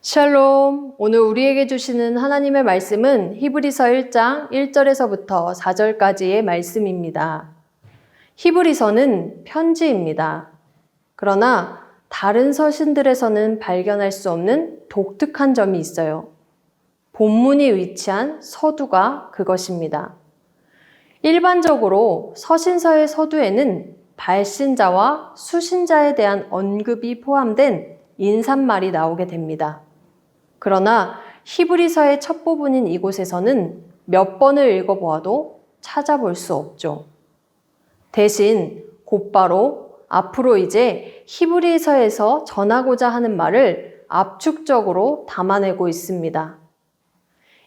샬롬! 오늘 우리에게 주시는 하나님의 말씀은 히브리서 1장 1절에서부터 4절까지의 말씀입니다. 히브리서는 편지입니다. 그러나 다른 서신들에서는 발견할 수 없는 독특한 점이 있어요. 본문이 위치한 서두가 그것입니다. 일반적으로 서신서의 서두에는 발신자와 수신자에 대한 언급이 포함된 인사말이 나오게 됩니다. 그러나 히브리서의 첫 부분인 이곳에서는 몇 번을 읽어보아도 찾아볼 수 없죠. 대신 곧바로 앞으로 이제 히브리서에서 전하고자 하는 말을 압축적으로 담아내고 있습니다.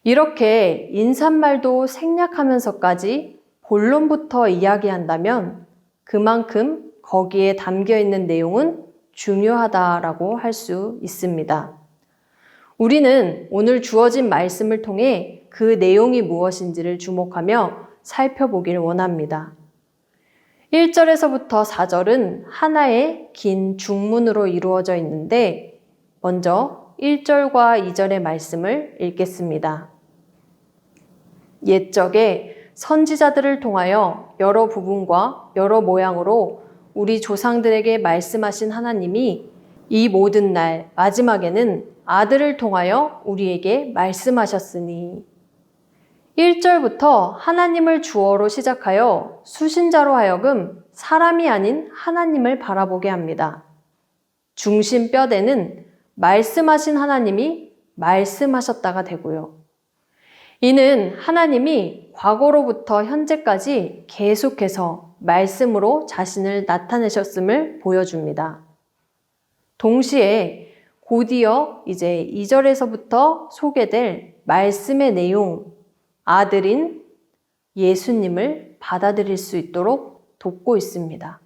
이렇게 인사말도 생략하면서까지 본론부터 이야기한다면 그만큼 거기에 담겨 있는 내용은 중요하다라고 할 수 있습니다. 우리는 오늘 주어진 말씀을 통해 그 내용이 무엇인지를 주목하며 살펴보길 원합니다. 1절에서부터 4절은 하나의 긴 중문으로 이루어져 있는데 먼저 1절과 2절의 말씀을 읽겠습니다. 옛적에 선지자들을 통하여 여러 부분과 여러 모양으로 우리 조상들에게 말씀하신 하나님이 이 모든 날 마지막에는 아들을 통하여 우리에게 말씀하셨으니 1절부터 하나님을 주어로 시작하여 수신자로 하여금 사람이 아닌 하나님을 바라보게 합니다. 중심 뼈대는 말씀하신 하나님이 말씀하셨다가 되고요. 이는 하나님이 과거로부터 현재까지 계속해서 말씀으로 자신을 나타내셨음을 보여줍니다. 동시에 곧이어 이제 2절에서부터 소개될 말씀의 내용, 아들인 예수님을 받아들일 수 있도록 돕고 있습니다.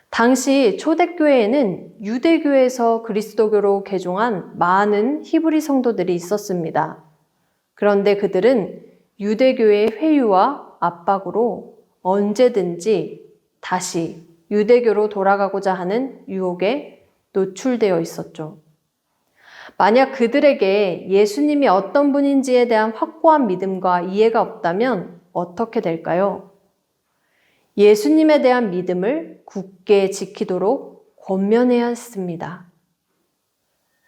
당시 초대교회에는 유대교에서 그리스도교로 개종한 많은 히브리 성도들이 있었습니다. 그런데 그들은 유대교의 회유와 압박으로 언제든지 다시 유대교로 돌아가고자 하는 유혹에 노출되어 있었죠. 만약 그들에게 예수님이 어떤 분인지에 대한 확고한 믿음과 이해가 없다면 어떻게 될까요? 예수님에 대한 믿음을 굳게 지키도록 권면해야 했습니다.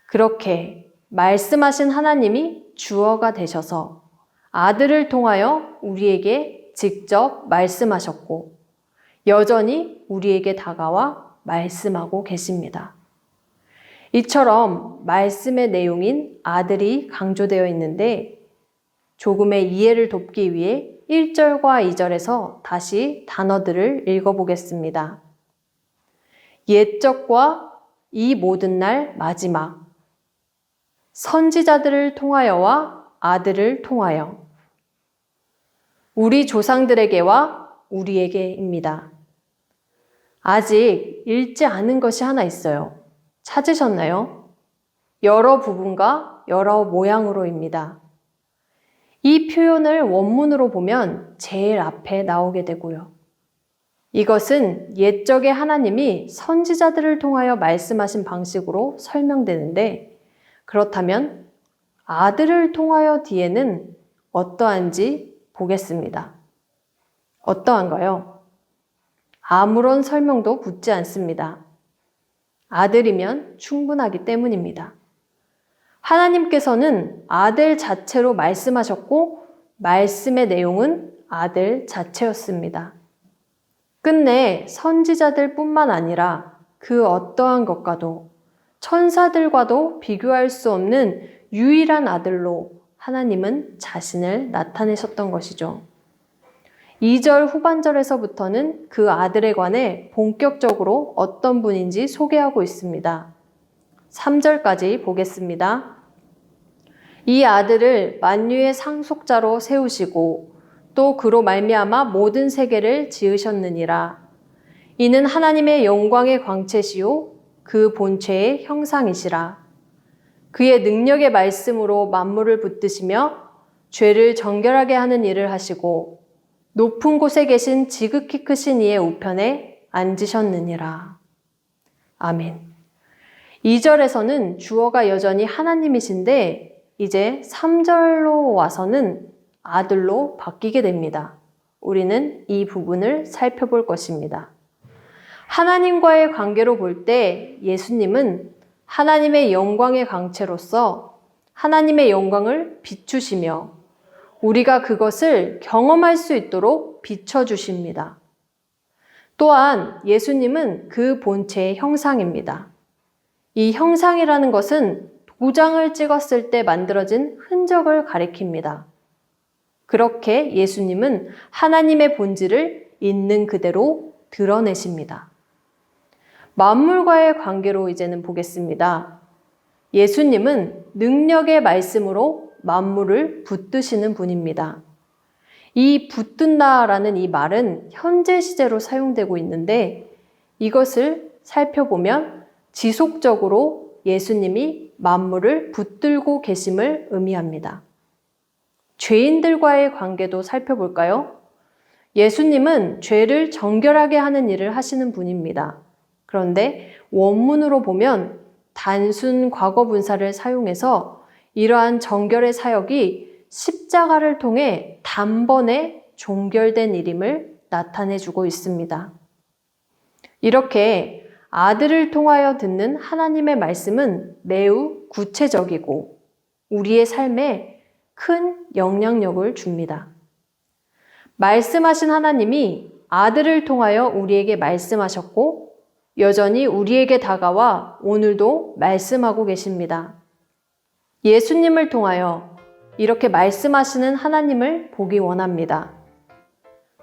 그렇게 말씀하신 하나님이 주어가 되셔서 아들을 통하여 우리에게 직접 말씀하셨고 여전히 우리에게 다가와 말씀하고 계십니다. 이처럼 말씀의 내용인 아들이 강조되어 있는데 조금의 이해를 돕기 위해 1절과 2절에서 다시 단어들을 읽어보겠습니다. 옛적과 이 모든 날 마지막, 선지자들을 통하여와 아들을 통하여, 우리 조상들에게와 우리에게입니다. 아직 읽지 않은 것이 하나 있어요. 찾으셨나요? 여러 부분과 여러 모양으로입니다. 이 표현을 원문으로 보면 제일 앞에 나오게 되고요. 이것은 옛적의 하나님이 선지자들을 통하여 말씀하신 방식으로 설명되는데 그렇다면 아들을 통하여 뒤에는 어떠한지 보겠습니다. 어떠한가요? 아무런 설명도 붙지 않습니다. 아들이면 충분하기 때문입니다. 하나님께서는 아들 자체로 말씀하셨고 말씀의 내용은 아들 자체였습니다. 끝내 선지자들 뿐만 아니라 그 어떠한 것과도 천사들과도 비교할 수 없는 유일한 아들로 하나님은 자신을 나타내셨던 것이죠. 2절 후반절에서부터는 그 아들에 관해 본격적으로 어떤 분인지 소개하고 있습니다. 3절까지 보겠습니다. 이 아들을 만유의 상속자로 세우시고 또 그로 말미암아 모든 세계를 지으셨느니라. 이는 하나님의 영광의 광채시요 그 본체의 형상이시라. 그의 능력의 말씀으로 만물을 붙드시며 죄를 정결하게 하는 일을 하시고 높은 곳에 계신 지극히 크신 이의 우편에 앉으셨느니라. 아멘. 2절에서는 주어가 여전히 하나님이신데 이제 3절로 와서는 아들로 바뀌게 됩니다. 우리는 이 부분을 살펴볼 것입니다. 하나님과의 관계로 볼 때 예수님은 하나님의 영광의 강체로서 하나님의 영광을 비추시며 우리가 그것을 경험할 수 있도록 비춰주십니다. 또한 예수님은 그 본체의 형상입니다. 이 형상이라는 것은 도장을 찍었을 때 만들어진 흔적을 가리킵니다. 그렇게 예수님은 하나님의 본질을 있는 그대로 드러내십니다. 만물과의 관계로 이제는 보겠습니다. 예수님은 능력의 말씀으로 만물을 붙드시는 분입니다. 이 붙든다라는 이 말은 현재 시제로 사용되고 있는데 이것을 살펴보면 지속적으로 예수님이 만물을 붙들고 계심을 의미합니다. 죄인들과의 관계도 살펴볼까요? 예수님은 죄를 정결하게 하는 일을 하시는 분입니다. 그런데 원문으로 보면 단순 과거 분사를 사용해서 이러한 정결의 사역이 십자가를 통해 단번에 종결된 일임을 나타내주고 있습니다. 이렇게 아들을 통하여 듣는 하나님의 말씀은 매우 구체적이고 우리의 삶에 큰 영향력을 줍니다. 말씀하신 하나님이 아들을 통하여 우리에게 말씀하셨고 여전히 우리에게 다가와 오늘도 말씀하고 계십니다. 예수님을 통하여 이렇게 말씀하시는 하나님을 보기 원합니다.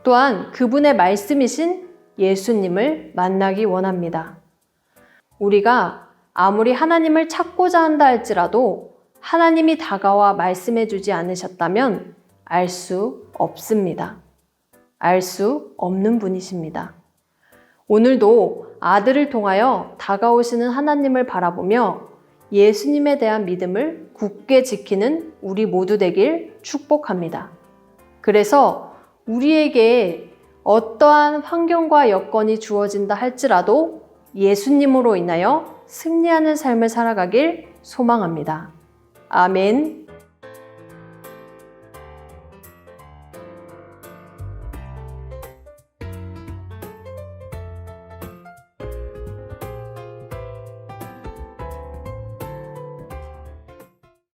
또한 그분의 말씀이신 예수님을 만나기 원합니다. 우리가 아무리 하나님을 찾고자 한다 할지라도 하나님이 다가와 말씀해 주지 않으셨다면 알 수 없습니다. 알 수 없는 분이십니다. 오늘도 아들을 통하여 다가오시는 하나님을 바라보며 예수님에 대한 믿음을 굳게 지키는 우리 모두 되길 축복합니다. 그래서 우리에게 어떠한 환경과 여건이 주어진다 할지라도 예수님으로 인하여 승리하는 삶을 살아가길 소망합니다. 아멘.